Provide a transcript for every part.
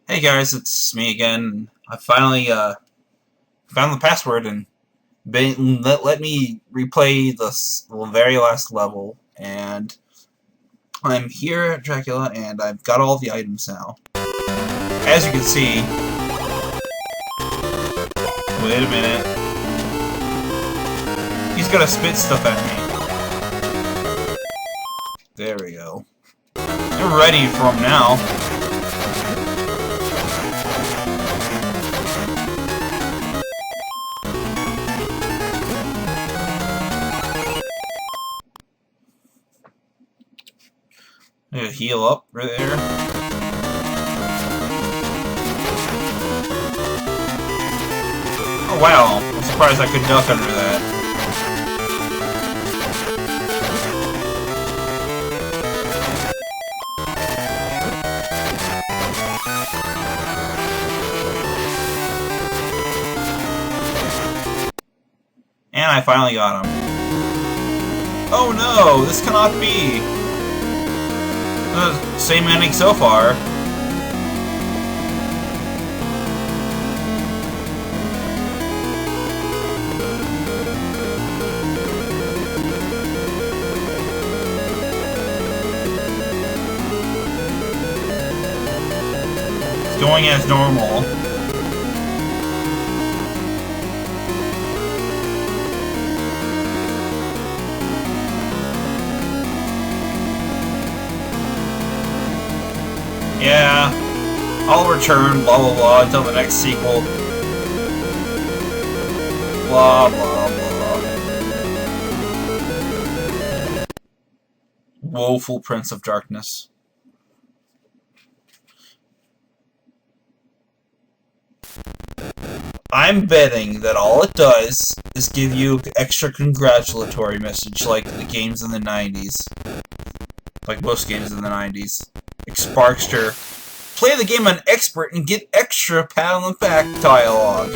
Hey guys, it's me again. I finally found the password and let me replay the very last level. And I'm here at Dracula, and I've got all the items now. As you can see, wait a minute, he's gonna spit stuff at me. There we go. I'm ready for him now. I'm gonna heal up right there. Oh wow, I'm surprised I could duck under that. And I finally got him. Oh no, this cannot be! Same ending so far. It's going as normal. Yeah, I'll return, blah blah blah, until the next sequel. Blah blah blah. Woeful Prince of Darkness. I'm betting that all it does is give you an extra congratulatory message like the games in the 90s. Like most games in the 90s. Like Sparkster. Play the game on Expert and get extra pat on the back dialogue.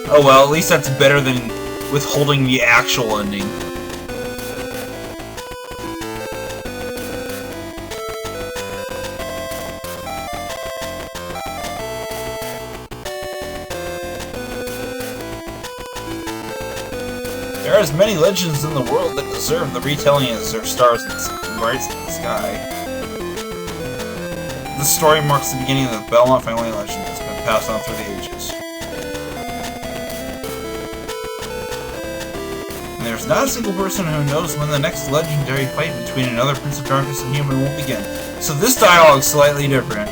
Oh well, at least that's better than withholding the actual ending. There are as many legends in the world that deserve the retelling as there are stars and brights in the sky. This story marks the beginning of the Belmont family legend that's been passed on through the ages. And there's not a single person who knows when the next legendary fight between another Prince of Darkness and human will begin. So this dialogue's slightly different.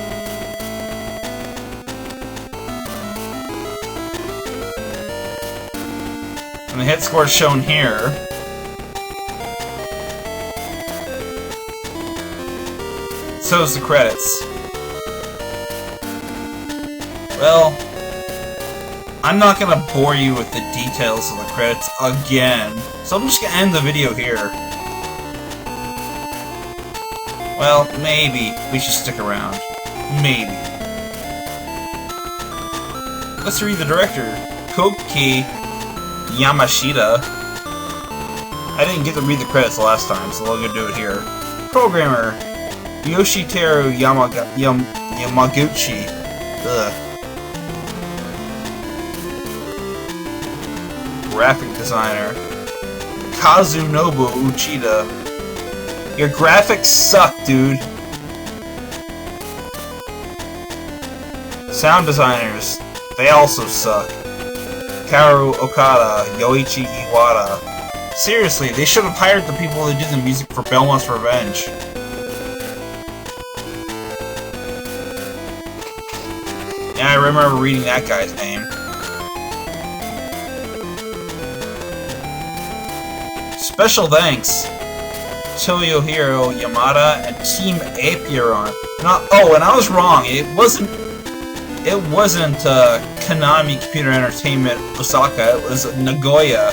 And the hit score is shown here. So is the credits. Well, I'm not gonna bore you with the details of the credits again, so I'm just gonna end the video here. Well, maybe we should stick around. Maybe. Let's read the director, Koki Yamashita. I didn't get to read the credits last time, so I'm gonna do it here. Programmer, Yoshiteru Yamaguchi. Ugh. Graphic designer, Kazunobu Uchida. Your graphics suck, dude. Sound designers, they also suck. Kaoru Okada, Yoichi Iwata. Seriously, they should have hired the people that did the music for Belmont's Revenge. Yeah, I remember reading that guy's name. Special thanks, Toyohiro Yamada and Team Apiron. Oh, and I was wrong. It wasn't Konami Computer Entertainment Osaka, it was Nagoya.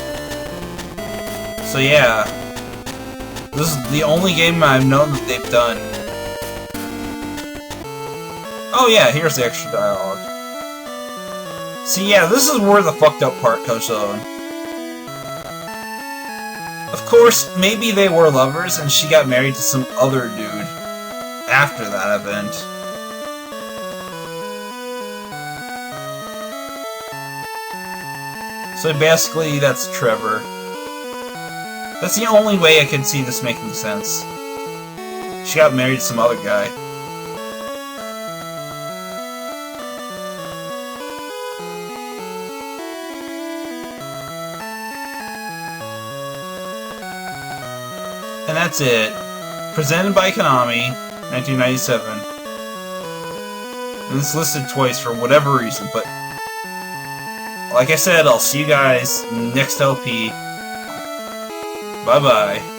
So yeah, this is the only game I've known that they've done. Oh yeah, here's the extra dialogue. See, yeah, this is where the fucked up part comes on. Of course, maybe they were lovers and she got married to some other dude after that event. So basically, that's Trevor. That's the only way I can see this making sense. She got married to some other guy. And that's it. Presented by Konami, 1997. And it's listed twice for whatever reason, but like I said, I'll see you guys next LP. Bye-bye.